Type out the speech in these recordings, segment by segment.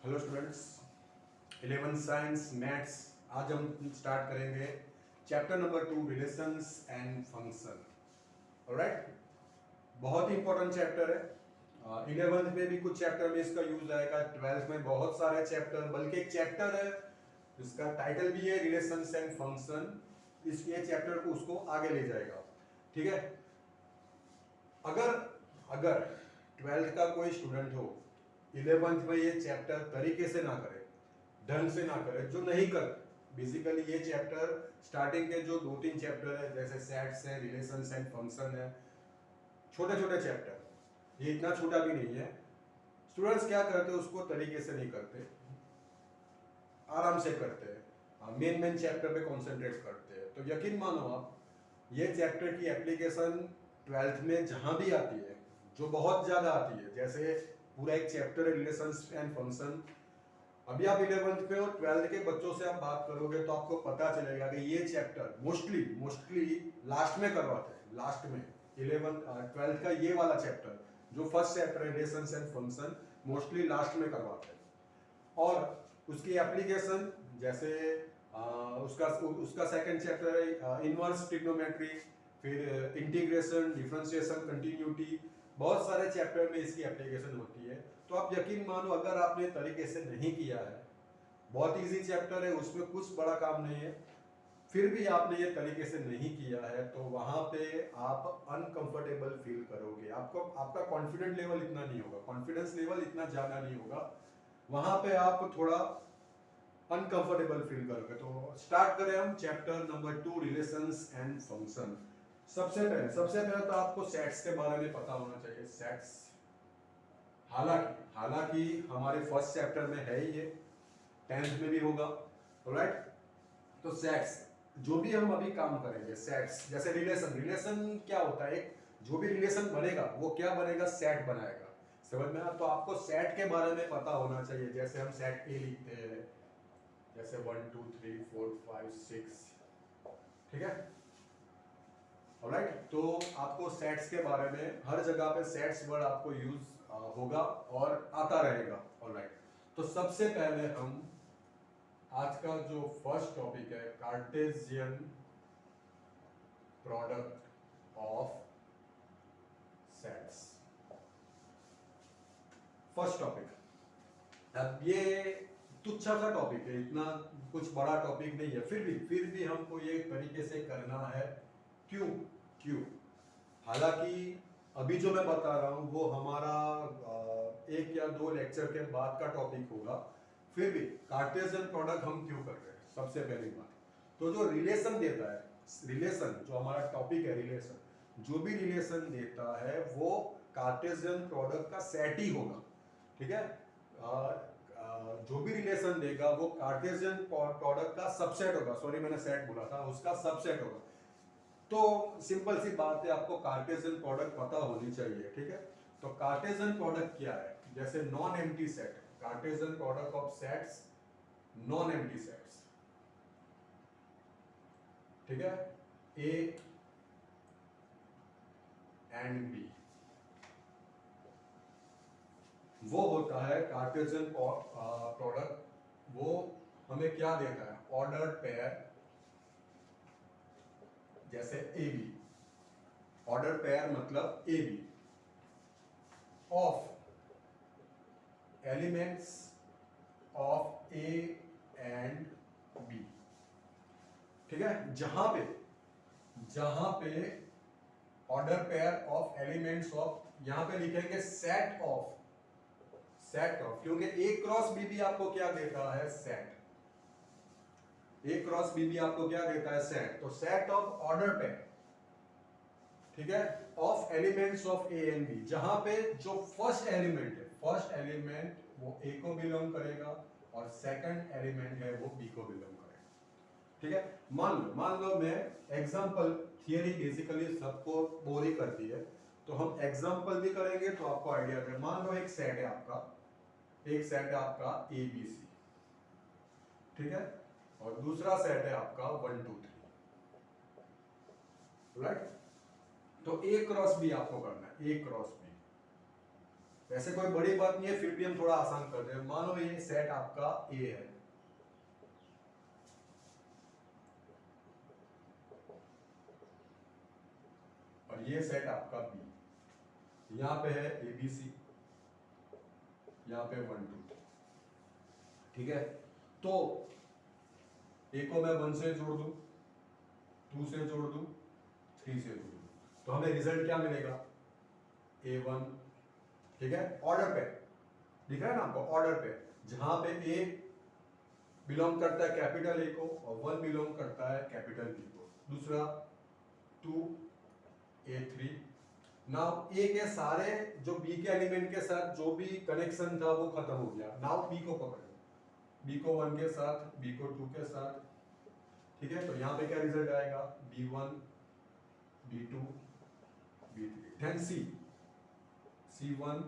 Hello students, 11 science maths. आज हम start करेंगे chapter number 2 relations and function. Alright, बहुत ही इंपॉर्टेंट चैप्टर है। 11th में भी कुछ चैप्टर में इसका यूज आएगा, 12th में बहुत सारे चैप्टर, बल्कि एक चैप्टर है जिसका टाइटल भी है रिलेशंस एंड फंक्शन। ये चैप्टर को उसको आगे ले जाएगा। ठीक है, अगर अगर 12th का कोई स्टूडेंट हो, 11th में ये चैप्टर तरीके से ना करे, ढंग से ना करे, जो नहीं कर, बेसिकली ये चैप्टर स्टार्टिंग के जो 2-3 चैप्टर है, जैसे सेट्स है, रिलेशंस एंड फंक्शन है, छोटे छोटे चैप्टर, ये इतना छोटा भी नहीं है। स्टूडेंट्स क्या करते हैं, उसको तरीके से नहीं करते, आराम से करते हैं, मेन चैप्टर पे कॉन्सेंट्रेट करते हैं। तो यकीन मानो आप, ये चैप्टर की एप्लीकेशन 12th में जहां भी आती है, जो बहुत ज्यादा आती है, जैसे पूरा एक चैप्टर है रिलेशंस एंड फंक्शन। अभी आप 11th पे और 12th के बच्चों से आप बात करोगे तो आपको पता चलेगा कि ये चैप्टर मोस्टली लास्ट में करवाते हैं। लास्ट में 12th का ये वाला चैप्टर, जो फर्स्ट चैप्टर है relations and function, mostly last में करवाते हैं। और उसकी एप्लीकेशन, जैसे उसका सेकंड चैप्टर है इनवर्स ट्रिग्नोमेट्री, फिर इंटीग्रेशन, डिफरेंशिएशन, कंटिन्यूटी, बहुत सारे चैप्टर में इसकी एप्लीकेशन होती है। तो आप यकीन मानो, अगर आपने तरीके से नहीं किया है, बहुत इजी चैप्टर है, उसमें कुछ बड़ा काम नहीं है, फिर भी आपने ये तरीके से नहीं किया है, तो वहां पे आप अनकंफर्टेबल फील करोगे। आपका कॉन्फिडेंट लेवल इतना नहीं होगा, कॉन्फिडेंस लेवल इतना ज्यादा नहीं होगा, वहां पे आप थोड़ा अनकंफर्टेबल फील करोगे। तो स्टार्ट करें हम chapter number 2 relations and function. सबसे पहले तो आपको सेट्स के बारे में पता होना चाहिए। सेट्स हालांकि हमारे फर्स्ट चैप्टर में है ही, ये 10th में भी होगा। ऑलराइट, तो सेट्स, जो भी हम अभी काम करेंगे, सेट्स जैसे रिलेशन क्या होता है, एक जो भी रिलेशन बनेगा वो क्या बनेगा, सेट बनाएगा। समझ में आ? तो आपको सेट के बारे में पता होना चाहिए। जैसे हम सेट ए लिखते हैं, जैसे 1 2 3 4 5 6, ठीक है। ऑलराइट, तो आपको सेट्स के बारे में हर जगह पे सेट्स वर्ड आपको यूज होगा और आता रहेगा। ऑलराइट, तो सबसे पहले हम आज का जो फर्स्ट टॉपिक है, Cartesian product of sets, first topic. अब ये तुच्छा सा टॉपिक है, इतना कुछ बड़ा टॉपिक नहीं है, फिर भी हमको ये तरीके से करना है। क्यों? हालांकि अभी जो मैं बता रहा हूं वो हमारा 1 या 2 लेक्चर के बाद का टॉपिक होगा। फिर भी कार्टेशियन प्रोडक्ट हम क्यों कर रहे हैं, सबसे पहली बात। तो जो रिलेशन देता है, रिलेशन जो हमारा टॉपिक है, रिलेशन, जो भी रिलेशन देता है वो कार्टेशियन प्रोडक्ट का सेट ही होगा। ठीक है, जो भी रिलेशन देगा वो कार्टेशियन प्रोडक्ट का सबसेट होगा। सॉरी, मैंने सेट बोला था, उसका सबसेट होगा। तो सिंपल सी बात है, आपको कार्टेशियन प्रोडक्ट पता होनी चाहिए। ठीक है, तो कार्टेशियन प्रोडक्ट क्या है, जैसे non empty set, Cartesian product of sets, non empty sets, ठीक है, ए एंड बी, वो होता है कार्टेशियन प्रोडक्ट। वो हमें क्या देता है, ऑर्डर्ड पेयर, जैसे ए बी, ऑर्डर पेयर मतलब A B, of elements of A and B. ठीक है, जहां पे order pair of elements of, यहां पे लिखेंगे सेट ऑफ, क्योंकि ए क्रॉस बी भी आपको क्या देता है, सेट। ए क्रॉस बी भी आपको क्या देता है, सेट। तो सेट ऑफ ऑर्डर पेयर, ठीक है, of elements of A and B, जहां पे जो फर्स्ट एलिमेंट है, फर्स्ट एलिमेंट वो ए को बिलोंग करेगा और सेकंड एलिमेंट है वो बी को बिलोंग करेगा। ठीक है, मान लो मैं एग्जांपल, थियरी बेसिकली सबको बोर ही करती है, तो हम एग्जांपल भी करेंगे तो आपको आइडिया है। मान लो एक सेट है आपका ए बी सी, ठीक है, और दूसरा सेट है आपका 1 2 3, राइट। तो ए क्रॉस बी आपको करना है, ए क्रॉस बी। वैसे कोई बड़ी बात नहीं है, फिर भी हम थोड़ा आसान करते हैं। मान लो ये सेट आपका ए है, और ये सेट आपका बी। यहां पे है ए बी सी, यहां पे 1 2, ठीक है। तो ए को मैं 1 से जोड़ दूं, 2 से जोड़ दूं, 3 से जोड़ दूं, तो हमें रिजल्ट क्या मिलेगा? A1, ठीक है। ऑर्डर पे दिख रहा है ना आपको, ऑर्डर पे, जहां पे ए बिलोंग करता है कैपिटल ए को और 1 बिलोंग करता है कैपिटल बी को। दूसरा 2 A3। नाउ ए के सारे जो बी के एलिमेंट के साथ जो भी कनेक्शन था वो खत्म हो गया। नाउ बी को पकड़ो, बी को 1 के साथ, बी को 2 के साथ, ठीक है। तो यहां पे क्या रिजल्ट आएगा? B1 B2 B3। देन सी, C1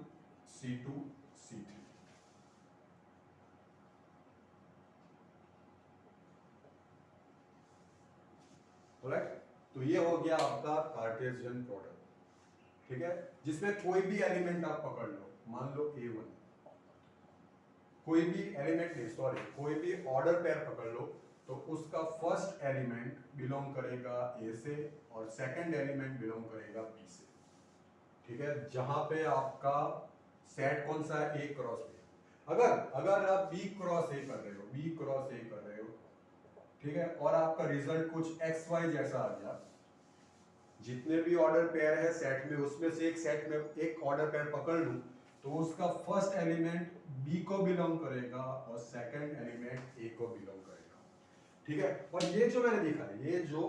C2 C3। राइट, तो ये हो गया आपका कार्टेशियन प्रोडक्ट, ठीक है, जिसमें कोई भी एलिमेंट आप पकड़ लो। मान लो A1, कोई भी एलिमेंट नहीं, सॉरी, कोई भी ऑर्डर पेयर पकड़ लो, तो उसका फर्स्ट एलिमेंट बिलोंग करेगा ए से और सेकंड एलिमेंट बिलोंग करेगा बी से, ठीक है। जहां पे आपका सेट कौन सा है? ए क्रॉस बी। अगर आप बी क्रॉस ए कर रहे हो, बी क्रॉस ए कर रहे हो, ठीक है, और आपका रिजल्ट कुछ एक्स वाई जैसा आ गया, जितने भी ऑर्डर पेयर है सेट में, उसमें से एक सेट में एक ऑर्डर पेयर पकड़ लूं, तो उसका फर्स्ट एलिमेंट बी को बिलोंग करेगा और सेकंड एलिमेंट ए को बिलोंग करेगा, ठीक है। और ये जो मैंने दिखाया, ये जो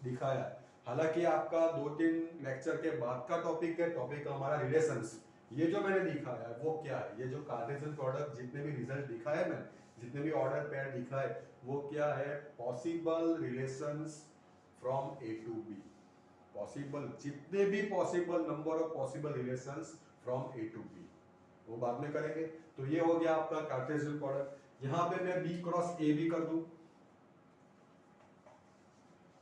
दिखाया, हालांकि आपका 2-3 लेक्चर के बाद का टॉपिक है, टॉपिक हमारा रिलेशंस। ये जो मैंने दिखाया है वो क्या है? ये जो कार्टेशियन प्रोडक्ट, जितने भी रिजल्ट दिखाए मैं, जितने भी ऑर्डर पेयर दिखाए, वो क्या है? Possible relations from A to B. Possible, जितने भी possible number of possible relations from A to B, वो बाद में करेंगे। तो ये हो गया आपका कार्टेशियन प्रोडक्ट। यहां पे मैं बी क्रॉस ए भी कर दूं,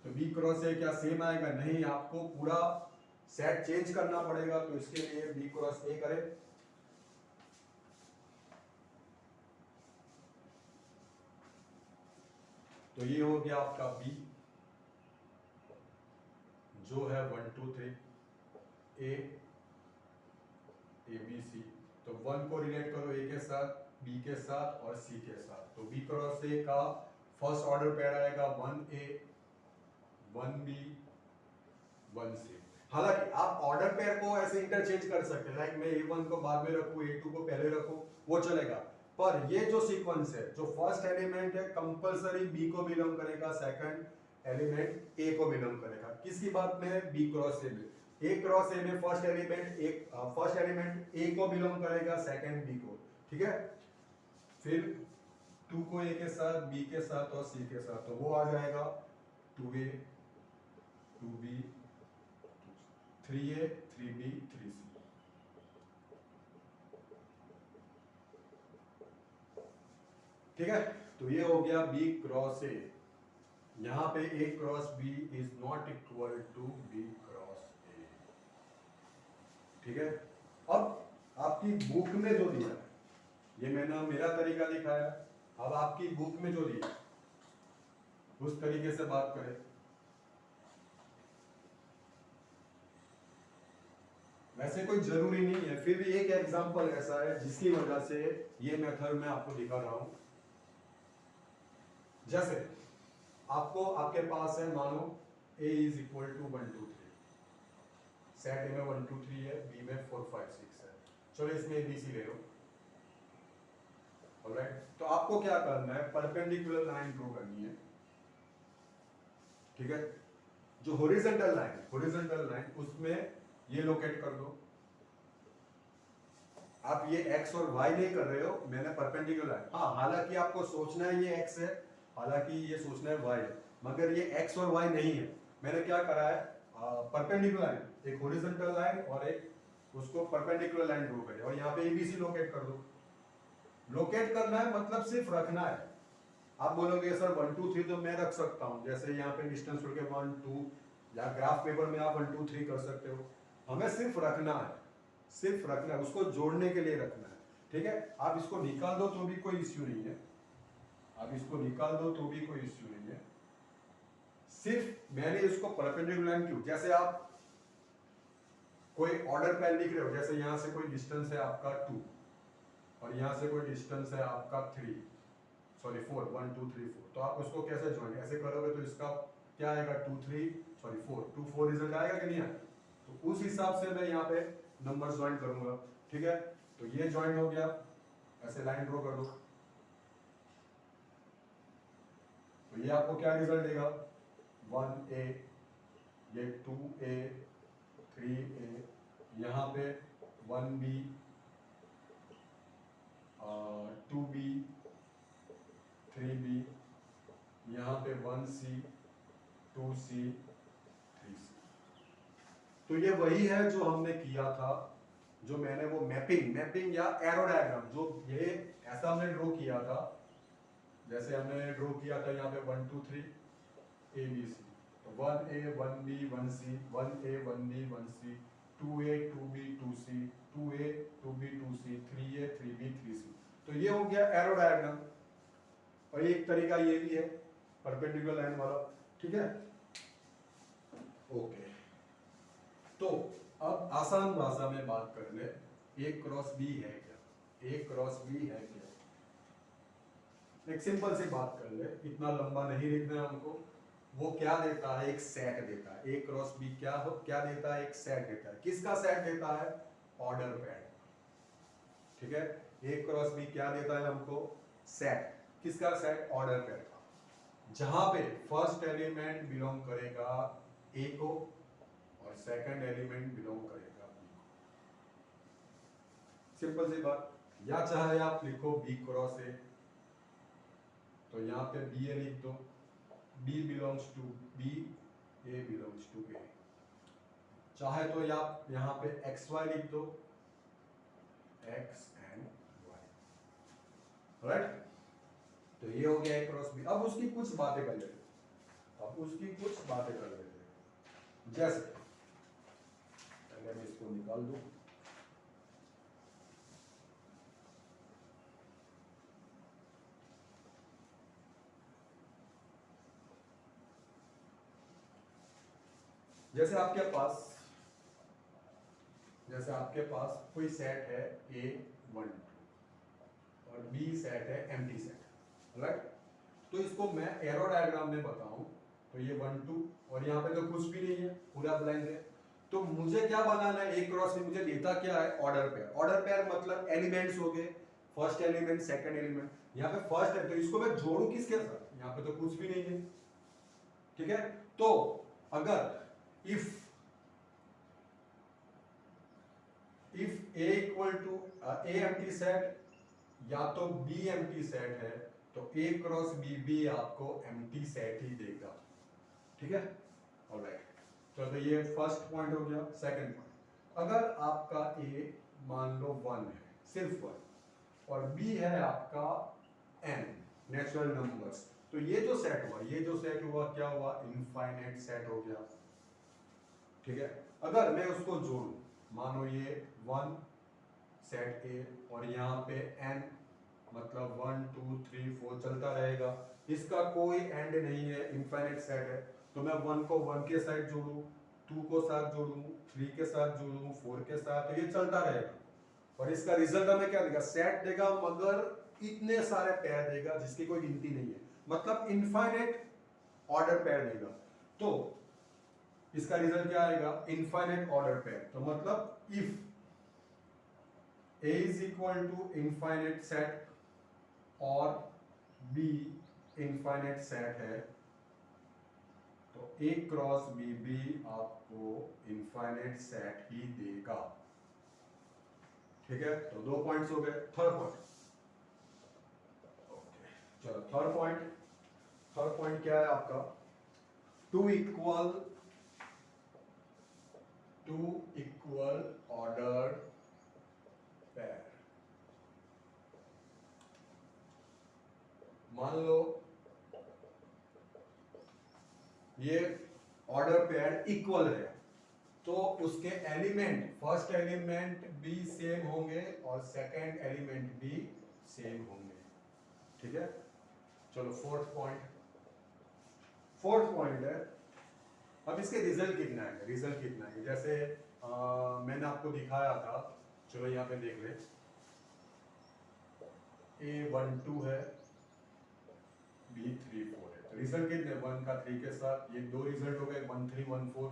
तो बी क्रॉस ए क्या सेम आएगा? नहीं, आपको पूरा सेट चेंज करना पड़ेगा। तो इसके लिए बी क्रॉस ए करें, तो ये हो गया आपका बी, जो है 1 2 3 ए बी सी। तो 1 को रिलेट करो ए के साथ, बी के साथ और सी के साथ। तो बी क्रॉस ए का फर्स्ट ऑर्डर पेयर आएगा 1A 1B 1C। हालांकि आप ऑर्डर पेयर को ऐसे इंटरचेंज कर सकते हैं, लाइक मैं A1 को बाद में रखूं, A2 को पहले रखूं, वो चलेगा। पर ये जो सीक्वेंस है, जो फर्स्ट एलिमेंट है, कंपलसरी बी को बिलोंग करेगा, सेकंड एलिमेंट ए को बिलोंग करेगा। किसकी बात में है? बी क्रॉस ए में। ए क्रॉस ए में फर्स्ट एलिमेंट ए को बिलोंग करेगा, सेकंड बी को, ठीक है। फिर 2 को ए के साथ, बी के साथ और सी के साथ, तो वो आ जाएगा 2A 2B 3A 3B 3C। ठीक है, तो ये हो गया B क्रॉस A। यहां पे A cross B is not equal to B cross A, ठीक है। अब आपकी बुक में जो दिया है, ये मैंने मेरा तरीका दिखाया, अब आपकी बुक में जो दिया उस तरीके से बात करें। वैसे कोई जरूरी नहीं है, फिर भी एक एग्जांपल ऐसा है जिसकी वजह से ये मेथड मैं आपको दिखा रहा हूं। जैसे आपको, आपके पास है, मानो A is equal to 1 2 3, set A में 1 2 3 है, B में 4 5 6 है। चलो इसमें ABC ले लो, ऑलराइट। तो आपको क्या करना है? परपेंडिकुलर लाइन ड्रॉ करनी है, ठीक है। जो हॉरिजॉन्टल लाइन उसमें ये लोकेट कर दो। आप ये x और y नहीं कर रहे हो, मैंने परपेंडिकुलर लाइन, हाँ, हालांकि आपको सोचना है ये x है, हालांकि ये सोचना है y है, मगर ये x और y नहीं है। मैंने क्या करा है? परपेंडिकुलर लाइन, एक हॉरिजॉन्टल लाइन और एक उसको परपेंडिकुलर लाइन ड्रॉ करें, और यहाँ पे ABC लोकेट कर दो। लोकेट करना है मतलब सिर्फ रखना है। आप बोलोगे सर 1 2 3 तो मैं रख सकता हूँ, जैसे यहाँ पे डिस्टेंस छोड़ के 1 2, या ग्राफ पेपर में आप 1 2 3 कर सकते हो। हमें सिर्फ रखना है, सिर्फ रखना है, उसको जोड़ने के लिए रखना है, ठीक है। आप इसको निकाल दो तो भी कोई इश्यू नहीं है, आप इसको निकाल दो तो भी कोई इश्यू नहीं है। सिर्फ मैंने इसको परपेंडिकुलर लाइन क्यों, जैसे आप कोई ऑर्डर पेयर लिख रहे हो, जैसे यहां से कोई डिस्टेंस है आपका 2 और यहां से कोई डिस्टेंस है आपका 4 1 2 3 4, तो आप उसको कैसे ज्वाइन ऐसे करोगे तो इसका क्या आएगा 2 4 रिजल्ट आएगा कि नहीं आएगा। तो उस हिसाब से मैं यहाँ पे नंबर ज्वाइन करूंगा, ठीक है। तो ये ज्वाइन हो गया, ऐसे लाइन ड्रॉ कर दो, तो ये आपको क्या रिजल्ट देगा 1a, ये 2a 3a, यहाँ पे 1b 2b 3b, यहाँ पे 1c 2c 3c। तो ये वही है जो हमने किया था, जो मैंने वो मैपिंग या एरो डायग्राम, जो ये ऐसा हमने ड्रॉ किया था, जैसे हमने ड्रॉ किया था यहाँ पे 1 2 3 ABC, तो 1a 1b 1c 1a 1b 1c 2a 2b 2c 2a 2b 2c 3a 3b 3c। तो ये हो गया एरो डायग्राम, और एक तरीका ये भी है परपेंडिकुलर लाइन वाला, ठीक है। ओके, तो अब आसान भाषा में बात कर ले, A क्रॉस B है क्या, A क्रॉस B है क्या। एक सिंपल सी बात कर ले, इतना लंबा नहीं लिखना है हमको। वो क्या देता है, एक सेट देता है। A क्रॉस B क्या देता है, एक सेट देता है। किसका सेट देता है, ऑर्डर पेयर, ठीक है। A क्रॉस B क्या देता है हमको, सेट, किसका सेट, ऑर्डर पेयर का, जहां पे फर्स्ट एलिमेंट बिलोंग करेगा A को और सेकंड एलिमेंट बिलोंग करेगा B को। सिंपल सी बात। या चाहे आप लिखो B क्रॉस A, तो यहाँ पे BA लिख दो, B belongs to B, A belongs to A। चाहे तो आप यहाँ पे XY लिख दो, X एंड Y, राइट। तो ये हो गया A क्रॉस B। अब उसकी कुछ बातें कर लेते हैं, जैसे पहले मैं इसको निकाल दूं, जैसे आपके पास कोई सेट है A1 और B सेट है एम्प्टी सेट, राइट। तो इसको मैं एरो डायग्राम में बताऊं तो ये 1 2 और यहाँ पे तो कुछ भी नहीं है, पूरा ब्लैंक है। तो मुझे क्या बनाना है, A क्रॉस मुझे देता क्या है, ऑर्डर पेयर। ऑर्डर पेयर मतलब एलिमेंट्स हो गए, फर्स्ट एलिमेंट सेकंड एलिमेंट। यहाँ पे फर्स्ट है तो इसको मैं जोड़ू किसके साथ, यहाँ पे तो कुछ भी नहीं है, ठीक है। तो अगर if A equal to A empty set या तो B एम्प्टी सेट है, तो A क्रॉस B भी आपको एम्प्टी सेट ही देगा, ठीक है। ऑलराइट, तो ये फर्स्ट पॉइंट हो गया। सेकंड पॉइंट, अगर आपका A मान लो 1 है, सिर्फ 1, और B है आपका n नेचुरल नंबर्स, तो ये जो सेट हुआ क्या हुआ, इनफाइनाइट सेट हो गया, ठीक है। अगर मैं उसको जोड़ूं, मानो ये 1 सेट A और यहाँ पे n मतलब 1 2 3 4 चलता रहेगा, इसका कोई एंड नहीं है, इनफाइनाइट सेट है। तो मैं 1 को 1 के साथ जोड़ूं, 2 को साथ जोड़ूं, 3 के साथ जोड़ूं, 4 के साथ, तो ये चलता रहेगा। और इसका रिजल्ट हमें क्या देगा, सेट देगा, मगर इतने सारे पेयर देगा जिसकी कोई गिनती नहीं है, मतलब इनफाइनाइट ऑर्डर पेयर देगा। तो इसका रिजल्ट क्या आएगा, इनफाइनाइट ऑर्डर पेयर। तो मतलब if A is equal to infinite set और B infinite set है, तो A क्रॉस B भी आपको infinite set ही देगा, ठीक है। तो 2 पॉइंट्स हो गए। थर्ड पॉइंट, ओके चलो थर्ड पॉइंट क्या है आपका, टू इक्वल ऑर्डर पेयर। मान लो ये ऑर्डर पेयर इक्वल है, तो उसके एलिमेंट, फर्स्ट एलिमेंट भी सेम होंगे और सेकंड एलिमेंट भी सेम होंगे। ठीक है, चलो फोर्थ पॉइंट है, अब इसके रिजल्ट कितना है, रिजल्ट कितना है, जैसे मैंने आपको दिखाया था, चलो यहाँ पे देख ले, A12 है, B34 है, तो रिजल्ट कितने, 1 का 3 के साथ, ये दो रिजल्ट हो गए, 1 3 1 4,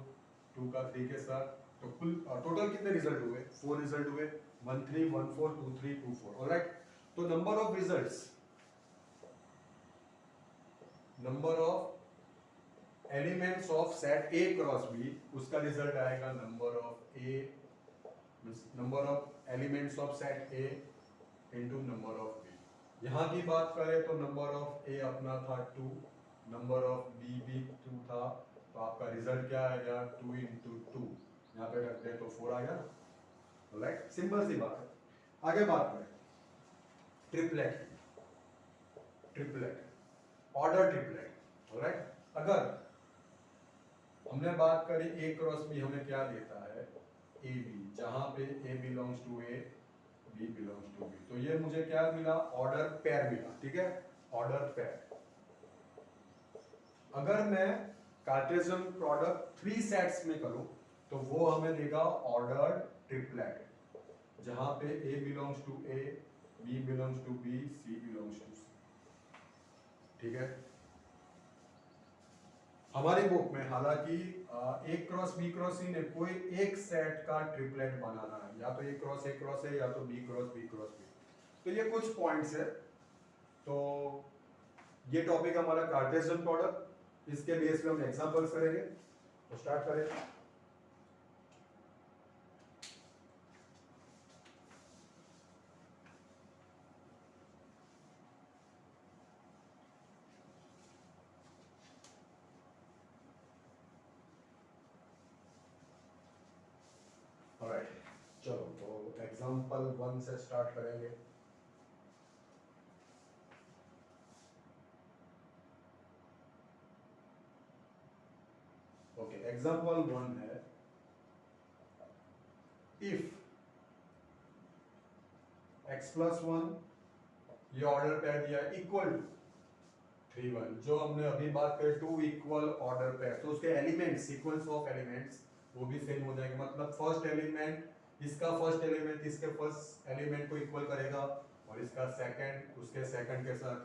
2 का 3 के साथ, तो कुल टोटल कितने रिजल्ट हुए, 4 रिजल्ट हुए, 1 3 1 4 2 3 2 4। ऑलराइट, तो number of results, number of elements of set A cross B, उसका रिजल्ट आएगा number of A, number of elements of set A into number of B। यहाँ की बात करें तो नंबर ऑफ A अपना था 2, नंबर ऑफ B भी 2 था, तो आपका रिजल्ट क्या आएगा, 2 इंटू 2, यहाँ पे रखते हैं तो 4 आ गया। राइट, सिंपल सी बात है। आगे बात करें ट्रिपलेट, ऑर्डर ट्रिपलेट। राइट, अगर हमने बात करी A क्रॉस B हमें क्या देता है, AB, जहां पे A belongs to A, B belongs to B, तो ये मुझे क्या मिला, ऑर्डर पेयर मिला। ठीक है, ऑर्डर पेयर। अगर मैं कार्टेशियन प्रोडक्ट 3 सेट्स में करूं तो वो हमें देगा ऑर्डर ट्रिपलेट, जहां पे A belongs to A, B belongs to B, C belongs to C। ठीक है, हमारी बुक में हालांकि A cross B cross C ने कोई एक सेट का ट्रिपलेट बनाना है, या तो A क्रॉस है या तो B क्रॉस B। तो ये कुछ पॉइंट्स है, तो ये टॉपिक हमारा कार्टेशियन प्रोडक्ट, इसके बेस पे हम एग्जांपल्स करेंगे। तो स्टार्ट करें। ऑलराइट, चलो तो एग्जांपल 1 से स्टार्ट करेंगे। ओके, एग्जांपल 1 है, इफ x प्लस 1, ये ऑर्डर पेयर दिया है, इक्वल टू 3 1, जो हमने अभी बात करी 2 इक्वल ऑर्डर पेयर, तो उसके एलिमेंट्स, सीक्वेंस ऑफ एलिमेंट्स वो भी सेम हो जाएंगे। मतलब फर्स्ट एलिमेंट, इसका फर्स्ट एलिमेंट इसके फर्स्ट एलिमेंट को इक्वल करेगा, और इसका सेकंड उसके सेकंड के साथ।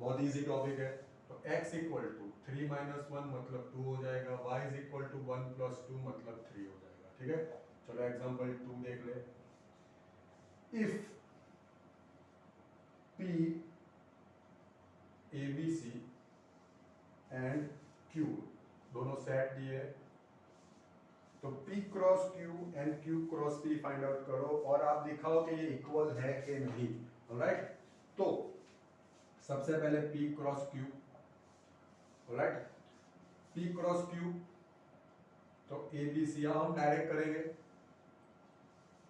बहुत इजी टॉपिक है। तो x इक्वल टू 3 माइनस 1 मतलब 2 हो जाएगा, y is equal to 1 plus 2 मतलब 3 हो जाएगा। ठीक है, चलो एग्जांपल 2 देख ले। If p ABC and Q दोनों सेट दिए, तो P cross Q and Q cross P find out करो और आप दिखाओ कि ये इक्वल है कि नहीं। ऑलराइट, तो सबसे पहले P cross Q, alright, P cross Q, तो ABC हम डायरेक्ट करेंगे,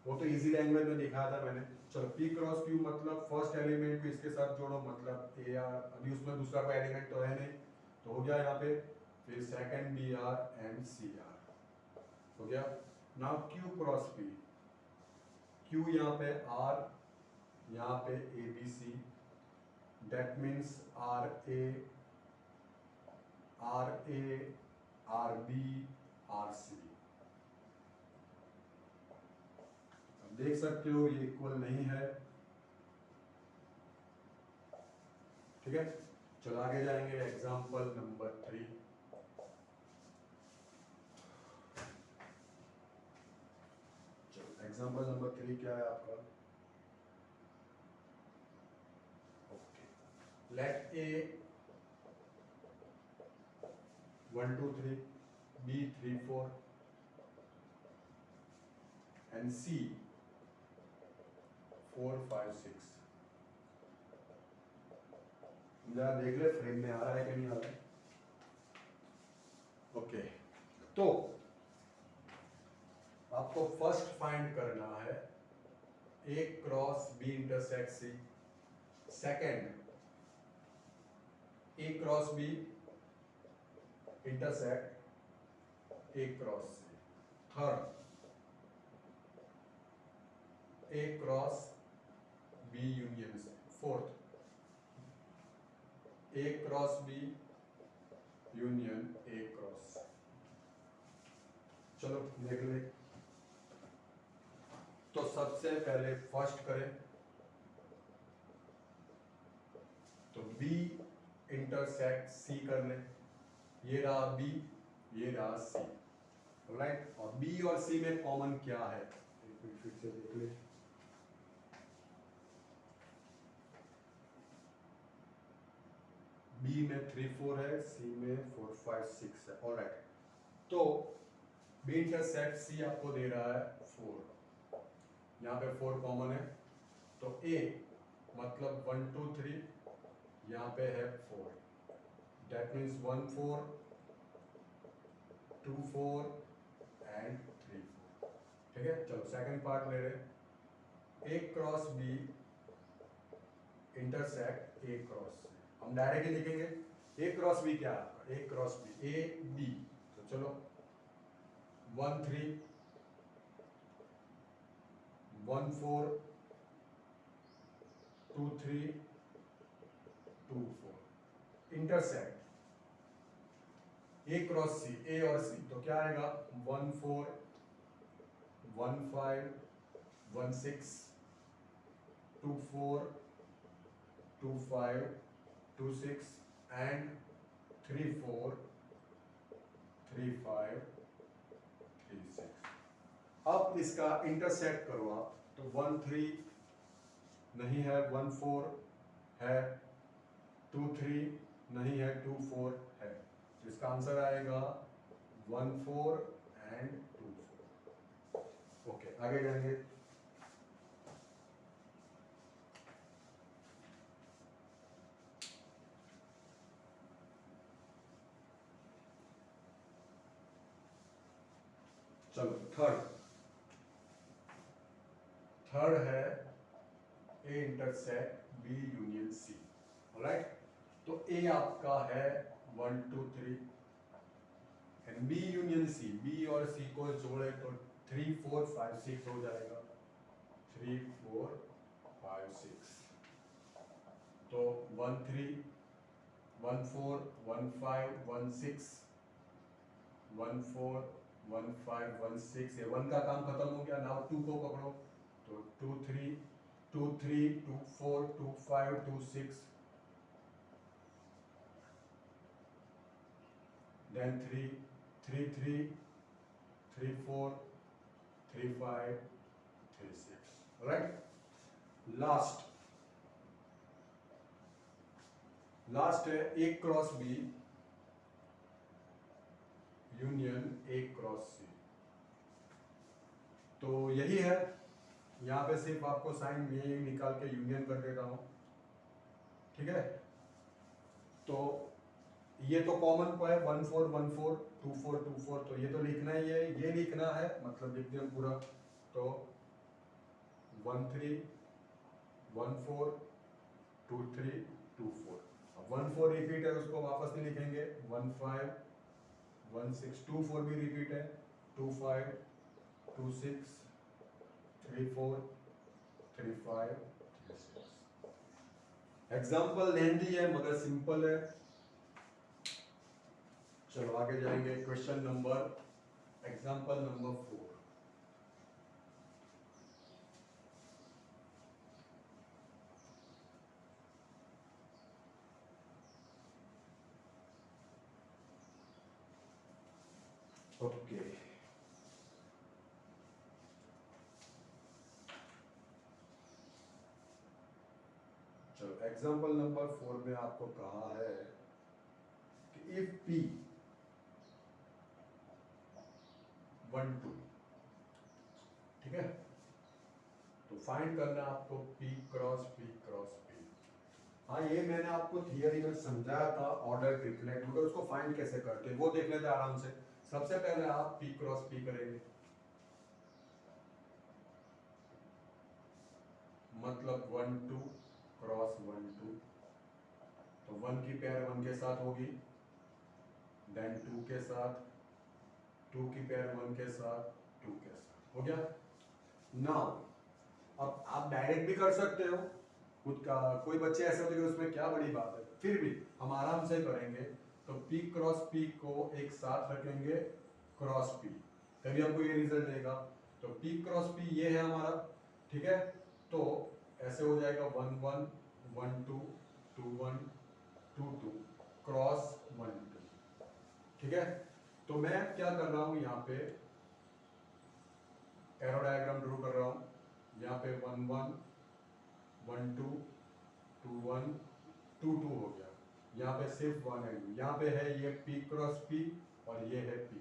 वो तो इजी लैंग्वेज में दिखाया था मैंने। चलो P क्रॉस Q मतलब फर्स्ट एलिमेंट को इसके साथ जोड़ो, मतलब AR, अभी उसमें दूसरा कोई एलिमेंट तो है नहीं, तो हो गया यहाँ पे, फिर सेकंड BR एंड CR हो गया। Now Q cross P, Q यहाँ पे R, यहाँ पे ABC, that means RA RB RC। देख सकते हो ये इक्वल नहीं है। ठीक है, चलो आगे जाएंगे, एग्जांपल नंबर 3। चलो एग्जांपल नंबर 3 क्या है आपका, okay, late A 1 2 3, B 3 4 and C 4 5 6। जरा देख ले फ्रेम में आ रहा है कि नहीं आ रहा है। ओके, तो आपको फर्स्ट फाइंड करना है A cross B intersect C, second A cross B intersect A cross C। Third A cross B union C, fourth A cross B union A cross C. चलो देख ले। तो सबसे पहले फर्स्ट करें तो B इंटरसेक्ट C कर ले। ये रहा B, ये रहा C, राइट। और B और C में कॉमन क्या है, एक मिनट फिर से देख ले। B में 3 4 है, C में 4 5 6 है, ऑलराइट। तो B इंटरसेक्ट C आपको दे रहा है 4, यहाँ पे 4 कॉमन है, तो A मतलब 1 2 3, यहाँ पे है 4, दैट मीन्स 1 4 2 4 एंड 3 4। ठीक है, चलो सेकंड पार्ट ले रहे। A cross B intersect A cross C। हम डायरेक्ट ही लिखेंगे। A क्रॉस B क्या है, A cross B A B। तो चलो 1 3 1 4 2 3 2 4 intersect A cross C, A और C, तो क्या आएगा 1 4 1 5 1 6 2 4 2 5 2 6 एंड 3 4 3 5 3 6। अब इसका इंटरसेक्ट करो आप, तो 1 3 नहीं है, 1 4 है, 2 3 नहीं है, 2 4 है, तो इसका आंसर आएगा 1 4 एंड 2 4। ओके, आगे जाएंगे। चलो थर्ड है A intersect B union C, alright. तो A आपका है 1 2 3 and B union C, B और C को जोड़े तो 3 4 5 6 हो जाएगा, 3 4 5 6। तो 1 3 1 4 1 5 1 6 1 4 1 5 1 6, ये 1 का काम खत्म हो गया। नाउ 2 को पकड़ो, तो 2 3 2 3 2 4 2 5 2 6, then 3 3 3 3 4 3 5 3 6, राइट। लास्ट है A cross B union A cross C। तो यही है, यहाँ पे सिर्फ आपको साइन ये निकाल के यूनियन कर देता हूँ, ठीक है। तो ये तो कॉमन को है 1 4 1 4 2 4 2 4, तो ये तो लिखना ही है, ये लिखना है, मतलब लिख दिया पूरा। तो 1 3 1 4 2 3 2 4, अब 1 4 रिपीट है, उसको वापस नहीं लिखेंगे। 1 5 1 6 2 4 भी रिपीट है, 2 5 2 6 3 4 3 5 3 6। एग्जाम्पल लेंदी है मगर सिंपल है। चलो आगे जाएंगे, question number example number 4। Okay, चलो एग्जाम्पल नंबर 4 में आपको कहा है कि इफ P 1 2, ठीक है, तो फाइंड करना आपको P cross P cross P। हाँ, ये मैंने आपको थियरी में समझाया था ऑर्डर ट्रिपलेट, मगर उसको फाइंड कैसे करते हैं वो देख लेते हैं आराम से। सबसे पहले आप P क्रॉस P करेंगे, मतलब 1 2 क्रॉस 1 2, तो 1 की पेयर 1 के साथ होगी, देन 2 के साथ, 2 की पेयर 1 के साथ, 2 के साथ। हो गया। नाउ अब आप डायरेक्ट भी कर सकते हो खुद का, कोई बच्चे ऐसे होते हैं उसमें क्या बड़ी बात है, फिर भी हम आराम से करेंगे। तो P क्रॉस P को एक साथ रखेंगे क्रॉस P, तभी हमको ये रिजल्ट देगा। तो P क्रॉस P ये है हमारा, ठीक है। तो ऐसे हो जाएगा 1 1 1 2 2 1 2 2 क्रॉस 1 2, ठीक है। तो मैं क्या कर रहा हूँ यहाँ पे एरो डायग्राम ड्रॉ कर रहा हूँ। यहाँ पे 1 1 1 2 2 1 2 2 हो गया। यहाँ पे सिर्फ 1 है, यहाँ पे है ये P क्रॉस P और ये है P।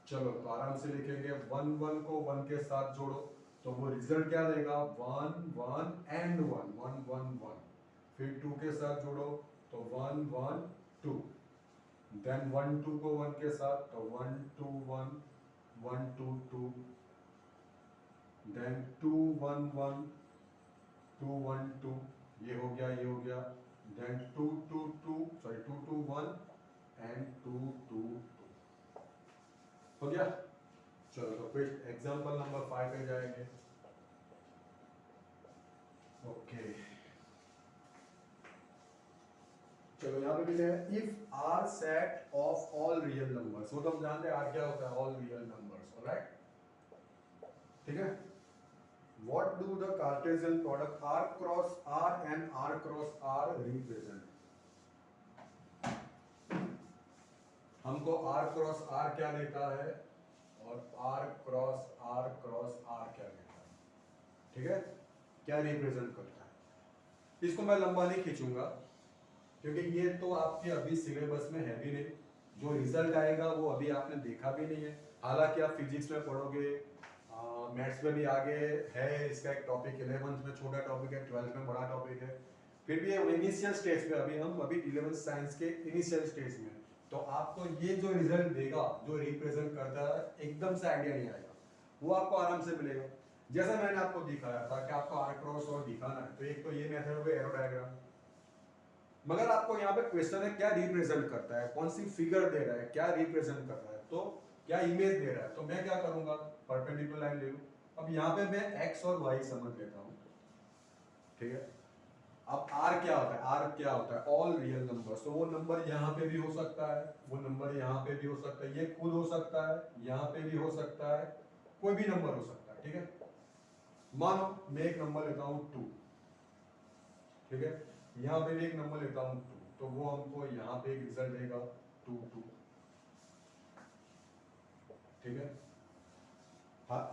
चलो तो आराम से लिखेंगे 1 1 को 1 के साथ जोड़ो तो वो रिजल्ट क्या देगा 1 1 एंड 1 1 1 1। फिर 2 के साथ जोड़ो तो 1 1 2, देन 1 2 को 1 के साथ तो 1 2 1 1 2 2, देन 2 1 1 2 1 2, ये हो गया, ये हो गया, देन 2 2 2 सॉरी 2 2 1 एंड 2 2 2 हो गया। चलो तो फिर एग्जांपल नंबर 5 पे जाएंगे। ओके चलो यहाँ पे भी है if R set of all real numbers, वो तो हम जानते हैं आर क्या होता है, ऑल रियल नंबर्स, ऑलराइट, ठीक है। What do the Cartesian product R cross R and R cross R represent? हमको R cross R क्या देता है और R cross R क्या देता है, ठीक है, क्या रिप्रेजेंट करता है। इसको मैं लंबा नहीं खींचूंगा क्योंकि ये तो आपके अभी सिलेबस में है भी नहीं, जो रिजल्ट आएगा वो अभी आपने देखा भी नहीं है। हालांकि आप फिजिक्स में पढ़ोगे, मैथ्स में भी आगे है, इसका एक टॉपिक 11th में छोटा टॉपिक है, 12th में बड़ा टॉपिक है, फिर भी इनिशियल स्टेज पे अभी हम 11th साइंस के इनिशियल स्टेज में, तो आपको ये जो रिजल्ट देगा जो रिप्रेजेंट करता है एकदम से आइडिया नहीं आएगा, वो आपको आराम से मिलेगा। जैसा मैंने आपको दिखाया था कि आपको आर क्रॉस और दिखाना है, तो एक तो ये मेथड हो एरो डायग्राम, मगर आपको यहाँ पे क्वेश्चन है क्या रिप्रेजेंट करता है, कौन सी फिगर दे रहा है, क्या रिप्रेजेंट कर रहा है, तो क्या इमेज दे रहा है, तो मैं क्या करूंगा परपेंडिकुलर लाइन ले लूं। अब यहाँ पे मैं x और y समझ लेता हूँ, ठीक है। अब r क्या होता है, r क्या होता है ऑल रियल नंबर्स, तो वो नंबर यहाँ पे भी हो सकता है, वो नंबर यहाँ पे भी हो सकता है, ये खुद हो सकता है, यहाँ पे भी हो सकता है, कोई भी नंबर हो सकता है, ठीक है। मानो मैं एक नंबर लेता हूँ 2, ठीक है, यहाँ पे भी एक नंबर लेता हूँ 2, तो वो हमको यहाँ पे एक रिजल्ट देगा 2 2, ठीक है।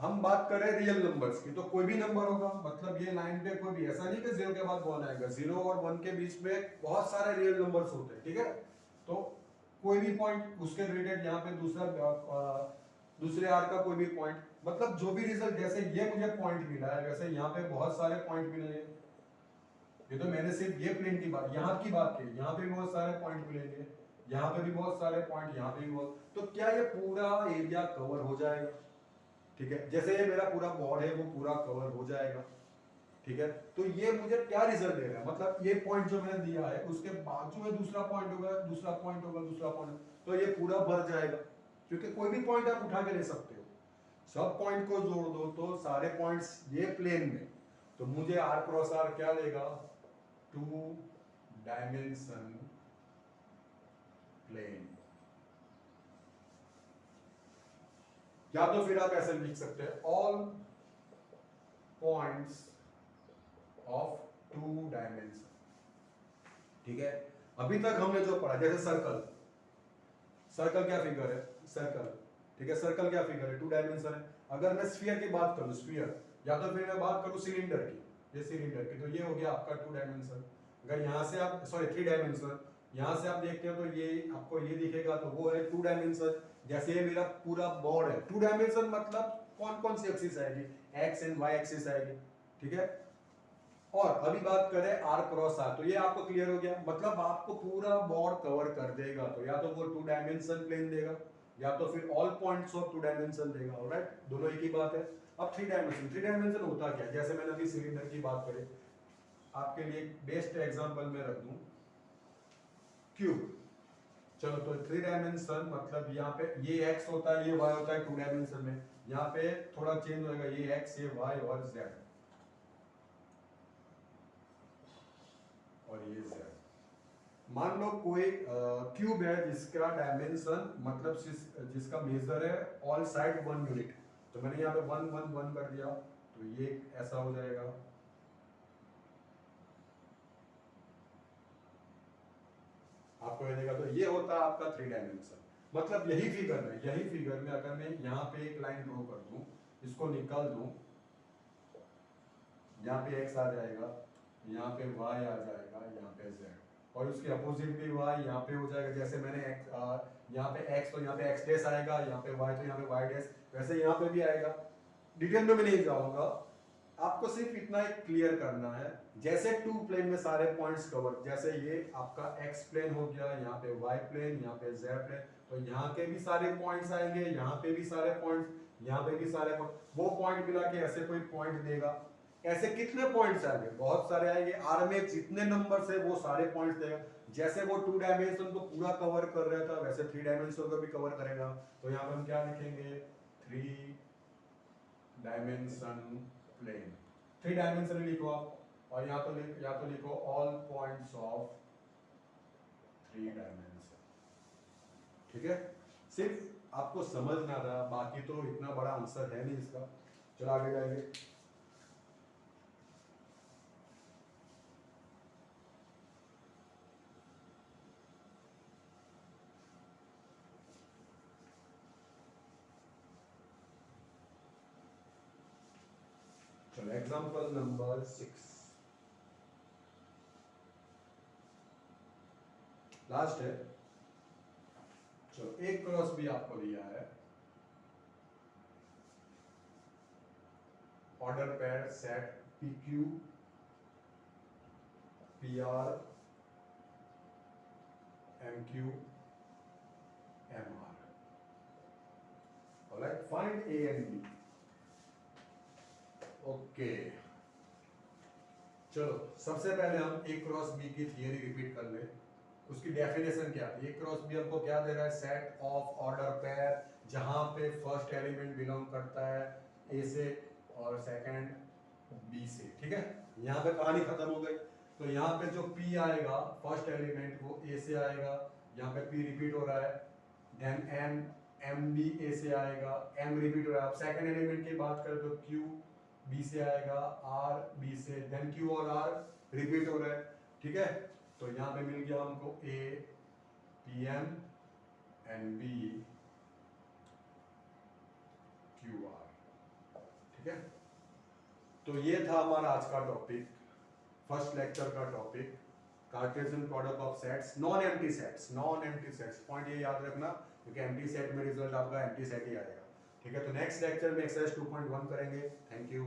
हम बात करें रियल नंबर्स की, तो कोई भी नंबर होगा, मतलब ये लाइन पे कोई भी, ऐसा नहीं कि 0 के बाद 1 आएगा, 0 और 1 के बीच में बहुत सारे रियल नंबर्स होते हैं, ठीक है। तो कोई भी पॉइंट उसके रिलेटेड यहाँ पे दूसरे आर का कोई भी पॉइंट, मतलब जो भी रिजल्ट, जैसे ये मुझे पॉइंट मिला है वैसे यहाँ पे बहुत सारे पॉइंट मिलेंगे। ये तो मैंने सिर्फ ये प्लेन की बात, यहाँ की बात की, यहाँ पे भी बहुत सारे पॉइंट मिलेंगे, यहाँ पे भी बहुत सारे पॉइंट, यहाँ पे भी बहुत, तो क्या ये पूरा एरिया कवर हो जाएगा, ठीक है। जैसे ये मेरा पूरा बोर्ड है वो पूरा कवर हो जाएगा, ठीक है। तो ये मुझे क्या रिजल्ट दे रहा है, मतलब ये पॉइंट जो मैंने दिया है उसके बाजू में दूसरा पॉइंट होगा, दूसरा पॉइंट होगा, दूसरा पॉइंट, तो ये पूरा भर जाएगा, क्योंकि कोई भी पॉइंट आप उठा के ले सकते हो, सब पॉइंट को जोड़ दो तो सारे पॉइंट्स ये प्लेन में, तो मुझे आर क्रॉस आर क्या देगा 2 डायमेंशन प्लेन। या तो फिर आप ऐसे लिख सकते हैं ऑल पॉइंट्स ऑफ 2 डायमेंशन, ठीक है। अभी तक हमने जो पढ़ा, जैसे सर्कल, सर्कल क्या फिगर है, सर्कल, ठीक है, सर्कल क्या फिगर है 2 डायमेंशन है। अगर मैं स्फीयर की बात करूं, स्फीयर, या तो फिर मैं बात करूं सिलेंडर की, ये सिलेंडर की, तो ये हो गया आपका 2 डायमेंशन। अगर यहाँ से आप 3 डायमेंशन, यहाँ से आप देखते हो तो ये आपको ये दिखेगा, तो वो है 2 डायमेंशन। जैसे ये मेरा पूरा बोर्ड है, 2 डायमेंशन मतलब कौन कौन सी एक्सिस आएगी, एक्स एंड वाई एक्सिस आएगी, ठीक है। और अभी बात करें आर क्रॉस आर, तो ये आपको क्लियर हो गया, मतलब आपको पूरा बोर्ड कवर कर देगा, तो या तो वो 2 डायमेंशन प्लेन देगा या तो फिर ऑल पॉइंट्स ऑफ 2 डायमेंशन देगा, ऑलराइट, दोनों एक ही बात है। अब 3 डायमेंशन, 3 डायमेंशन होता क्या है, जैसे मैंने अभी सिलेंडर की बात करी, आपके लिए बेस्ट एग्जांपल में रख दूं क्यूब। चलो तो 3 डायमेंशन मतलब यहाँ पे ये x होता है, ये y होता है 2 डायमेंशन में, यहाँ पे थोड़ा चेंज होगा, ये x ये y और z और ये z। मान लो कोई क्यूब है जिसका डायमेंशन मतलब जिसका मेजर है ऑल साइड 1 यूनिट, तो मैंने यहाँ पे 1 1 1 कर दिया, तो ये ऐसा हो जाएगा। आपको ये देगा, तो ये होता है आपका 3 डायमेंशन। मतलब यही फिगर में अगर मैं यहाँ पे एक लाइन ड्रॉ कर दूं, इसको निकाल दूं, यहाँ पे x आ जाएगा, यहाँ पे y आ जाएगा, यहाँ पे z, और उसके अपोजिट भी y यहाँ पे हो जाएगा। जैसे मैंने यहाँ पे x तो यहाँ पे x डैश आएगा, यहाँ पे y तो यहाँ पे y डैश, वैसे यहाँ पे भी आएगा। डिटेल में मैं नहीं जाऊंगा, आपको सिर्फ इतना ही क्लियर करना है। जैसे 2 प्लेन में सारे पॉइंट्स कवर, जैसे ये आपका x प्लेन हो गया, यहाँ पे y प्लेन, यहाँ पे z प्लेन, तो यहाँ के भी सारे पॉइंट्स आएंगे, यहाँ पे भी सारे पॉइंट्स, यहाँ पे भी सारे पॉइंट, वो पॉइंट मिला के ऐसे कोई पॉइंट देगा। ऐसे कितने पॉइंट्स आएंगे? बहुत सारे आएंगे। आर में जितने नंबर से वो सारे पॉइंट्स देगा। जैसे वो 2 डायमेंशन को पूरा कवर कर रहा था, वैसे 3 डायमेंशन को भी कवर करेगा। तो यहाँ पे हम क्या लिखेंगे? 3 डायमेंशन प्लेन। 3 डायमेंशन लिखो आप, और या तो लिखो ऑल पॉइंट्स ऑफ 3 डायमेंशन। ठीक है, सिर्फ आपको समझना था, बाकी तो इतना बड़ा आंसर है नहीं इसका। चलो आगे जाएंगे। चलो एग्जांपल नंबर 6 लास्ट है। चलो एक क्रॉस भी आपको दिया है, order pair set PQ PR MQ MR। Alright, find A and B। Okay, चलो सबसे पहले हम A क्रॉस B की थियरी रिपीट कर ले। उसकी डेफिनेशन क्या थी? A क्रॉस B हमको क्या दे रहा है? सेट ऑफ ऑर्डर पेयर जहां पे फर्स्ट एलिमेंट बिलोंग करता है A से और सेकंड B से। ठीक है, यहाँ पे कहानी खत्म हो गई। तो यहाँ पे जो P आएगा फर्स्ट एलिमेंट वो A से आएगा, यहाँ पे P रिपीट हो रहा है। देन M भी A से आएगा, M रिपीट हो रहा है। अब सेकंड एलिमेंट की बात करें तो Q B से आएगा, R B से, देन Q और R रिपीट हो रहा है। ठीक है, तो यहाँ पे मिल गया हमको A PM and B QR। ठीक है, तो ये था हमारा आज का टॉपिक, फर्स्ट लेक्चर का topic, Cartesian product of sets, non empty sets. Non empty sets point ये याद रखना, क्योंकि एम्प्टी सेट में रिजल्ट आपका एम्प्टी सेट ही आएगा। ठीक है, तो नेक्स्ट लेक्चर में एक्सरसाइज 2.1 करेंगे। Thank you.